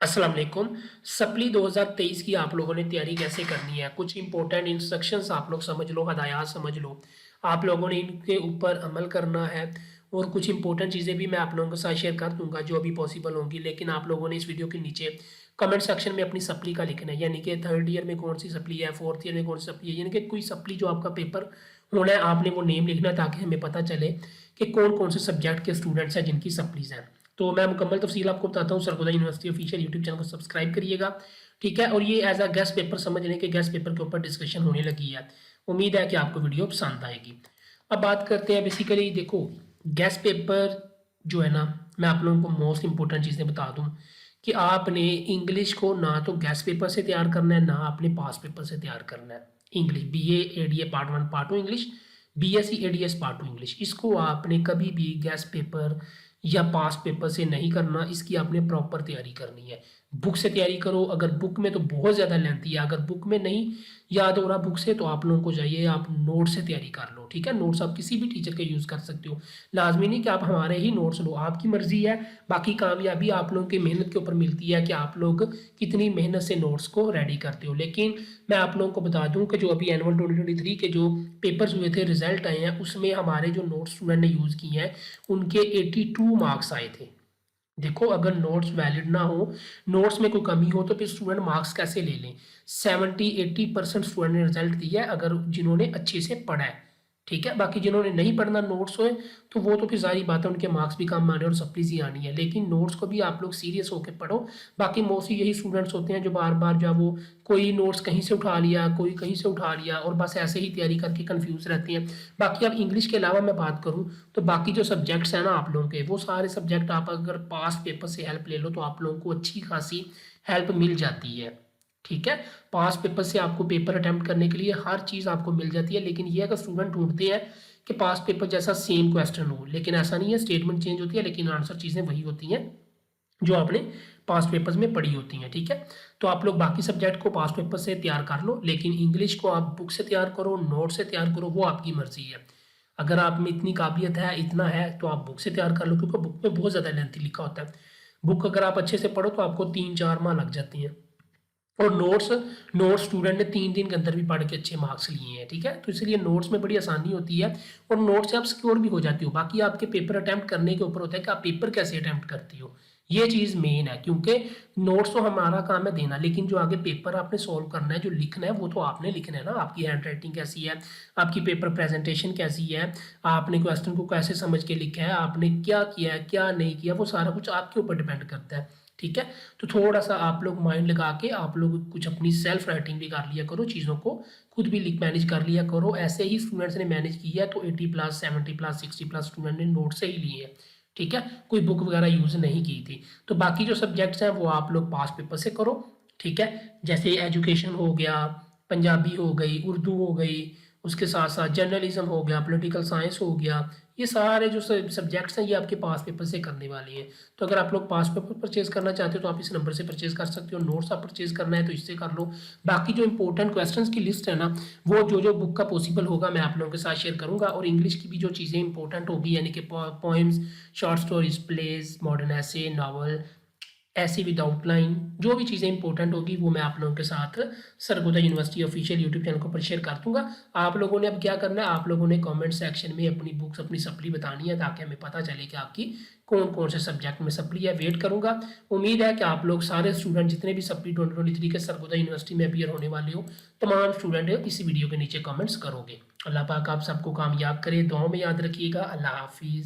अस्सलाम वालेकुम। सप्ली 2023 की आप लोगों ने तैयारी कैसे करनी है, कुछ इंपॉर्टेंट इंस्ट्रक्शंस आप लोग समझ लो, हदायत समझ लो। आप लोगों ने इनके ऊपर अमल करना है और कुछ इंपॉर्टेंट चीज़ें भी मैं आप लोगों के साथ शेयर कर दूंगा जो अभी पॉसिबल होंगी, लेकिन आप लोगों ने इस वीडियो के नीचे कमेंट सेक्शन में अपनी सप्ली का लिखना है, यानी कि थर्ड ईयर में कौन सी सप्ली है, फोर्थ ईयर में कौन सी सप्ली है, यानी कि कोई सप्ली जो आपका पेपर होना है आपने वो नेम लिखना है ताकि हमें पता चले कि कौन कौन से सब्जेक्ट के स्टूडेंट्स हैं जिनकी सप्लीज हैं। तो मैं मुकम्मल तफसील आपको बताता हूँ। Sargodha university official YouTube channel को सब्सक्राइब करिएगा, ठीक है। और ये एज अ गेस्ट पेपर समझ लें कि गेस्ट पेपर के ऊपर डिस्कशन होने लगी है। उम्मीद है कि आपको वीडियो पसंद आएगी। अब बात करते हैं बेसिकली, देखो गेस्ट पेपर जो है ना, मैं आप लोगों को मोस्ट इंपॉर्टेंट चीज़ें बता दूँ कि आपने इंग्लिश को ना तो गेस्ट पेपर से तैयार करना है ना आपने पास पेपर से तैयार करना है। English BA ADA part 1 part 2 English, BSc ADS part 2 English, इसको आपने कभी भी गेस्ट पेपर या पास पेपर से नहीं करना। इसकी आपने प्रॉपर तैयारी करनी है। बुक से तैयारी करो, अगर बुक में तो बहुत ज़्यादा लेंथी है, अगर बुक में नहीं याद हो रहा बुक से तो आप लोगों को जाइए आप नोट से तैयारी कर लो, ठीक है। नोट्स आप किसी भी टीचर के यूज़ कर सकते हो, लाजमी नहीं कि आप हमारे ही नोट्स लो, आपकी मर्जी है। बाकी कामयाबी आप लोगों की मेहनत के ऊपर मिलती है कि आप लोग कितनी मेहनत से नोट्स को रेडी करते हो। लेकिन मैं आप लोगों को बता दूं कि जो अभी एनुअल 2023 के जो पेपर्स हुए थे, रिजल्ट आए हैं, उसमें हमारे जो नोट्स स्टूडेंट ने यूज़ किए हैं उनके 82 मार्क्स आए थे। देखो अगर नोट्स वैलिड ना हो, नोट्स में कोई कमी हो तो फिर स्टूडेंट मार्क्स कैसे ले लें। 70-80% स्टूडेंट ने रिजल्ट दिया है अगर जिन्होंने अच्छे से पढ़ा है, ठीक है। बाकी जिन्होंने नहीं पढ़ना नोट्स हो तो वो तो फिर सारी बात है, उनके मार्क्स भी कम आने और सप्लीज ही आनी है। लेकिन नोट्स को भी आप लोग सीरियस होकर पढ़ो। बाकी मोस्टली यही स्टूडेंट्स होते हैं जो बार बार जो वो कोई नोट्स कहीं से उठा लिया, कोई कहीं से उठा लिया और बस ऐसे ही तैयारी करके कंफ्यूज रहती हैं। बाकी अब इंग्लिश के अलावा मैं बात करूं तो बाकी जो सब्जेक्ट्स हैं ना आप लोगों के, वो सारे सब्जेक्ट आप अगर पास पेपर से हेल्प ले लो तो आप लोगों को अच्छी खासी हेल्प मिल जाती है, ठीक है। पास पेपर से आपको पेपर अटेम्प्ट करने के लिए हर चीज़ आपको मिल जाती है। लेकिन ये अगर स्टूडेंट ढूंढते हैं कि पास पेपर जैसा सेम क्वेश्चन हो, लेकिन ऐसा नहीं है, स्टेटमेंट चेंज होती है लेकिन आंसर चीज़ें वही होती हैं जो आपने पास पेपर्स में पढ़ी होती हैं, ठीक है। तो आप लोग बाकी सब्जेक्ट को पास पेपर से तैयार कर लो, लेकिन इंग्लिश को आप बुक से तैयार करो, नोट से तैयार करो, वो आपकी मर्जी है। अगर आप में इतनी काबिलियत है, इतना है, तो आप बुक से तैयार कर लो, क्योंकि बुक में बहुत ज़्यादा लेंथी लिखा होता है। बुक अगर आप अच्छे से पढ़ो तो आपको 3-4 माह लग जाती हैं। और नोट्स नोट्स स्टूडेंट ने 3 दिन के अंदर भी पढ़ के अच्छे मार्क्स लिए हैं, ठीक है। तो इसलिए नोट्स में बड़ी आसानी होती है और नोट्स से आप सिक्योर भी हो जाती हो। बाकी आपके पेपर अटैम्प्ट करने के ऊपर होता है कि आप पेपर कैसे अटैम्प्ट करती हो, ये चीज़ मेन है। क्योंकि नोट्स तो हमारा काम है देना, लेकिन जो आगे पेपर आपने सॉल्व करना है, जो लिखना है, वो तो आपने लिखना है ना। आपकी हैंड राइटिंग कैसी है, आपकी पेपर प्रेजेंटेशन कैसी है, आपने क्वेश्चन को कैसे समझ के लिखा है, आपने क्या किया है क्या नहीं किया, वो सारा कुछ आपके ऊपर डिपेंड करता है, ठीक है। तो थोड़ा सा आप लोग माइंड लगा के आप लोग कुछ अपनी सेल्फ राइटिंग भी कर लिया करो, चीज़ों को खुद भी लिख मैनेज कर लिया करो। ऐसे ही स्टूडेंट्स ने मैनेज किया है तो 80+, 70+, 60+ स्टूडेंट ने नोट से ही लिए हैं, ठीक है। कोई बुक वगैरह यूज़ नहीं की थी। तो बाकी जो सब्जेक्ट्स हैं वो आप लोग पास पेपर से करो, ठीक है। जैसे एजुकेशन हो गया, पंजाबी हो गई, उर्दू हो गई, उसके साथ साथ जर्नलिज्म हो गया, पॉलिटिकल साइंस हो गया, ये सारे जो सब्जेक्ट्स हैं ये आपके पास पेपर से करने वाले हैं। तो अगर आप लोग पास पेपर परचेज करना चाहते हो तो आप इस नंबर से परचेज कर सकते हो। नोट्स आप परचेज करना है तो इससे कर लो। बाकी जो इंपॉर्टेंट क्वेश्चंस की लिस्ट है ना, वो जो जो बुक का पॉसिबल होगा मैं आप लोगों के साथ शेयर करूंगा। और इंग्लिश की भी जो चीज़ें इंपॉर्टेंट होगी, यानी कि poems, short stories, plays, modern essay, novel, essay with outline, जो भी चीज़ें इंपॉर्टेंट होगी वो मैं आप लोगों के साथ Sargodha university official YouTube channel को पर शेयर कर दूंगा। आप लोगों ने अब क्या करना है, आप लोगों ने कमेंट सेक्शन में अपनी बुक्स, अपनी सप्ली बतानी है ताकि हमें पता चले कि आपकी कौन कौन से सब्जेक्ट में सप्ली है। वेट करूंगा। उम्मीद है कि आप लोग सारे स्टूडेंट जितने भी सप्ली 2023 के सरगोदा यूनिवर्सिटी में अपीयर होने वाले हो, तमाम स्टूडेंट इसी वीडियो के नीचे कमेंट्स करोगे। अल्लाह पाक आप सबको कामयाब करे, दुआओं में याद रखिएगा। अल्लाह हाफिज़।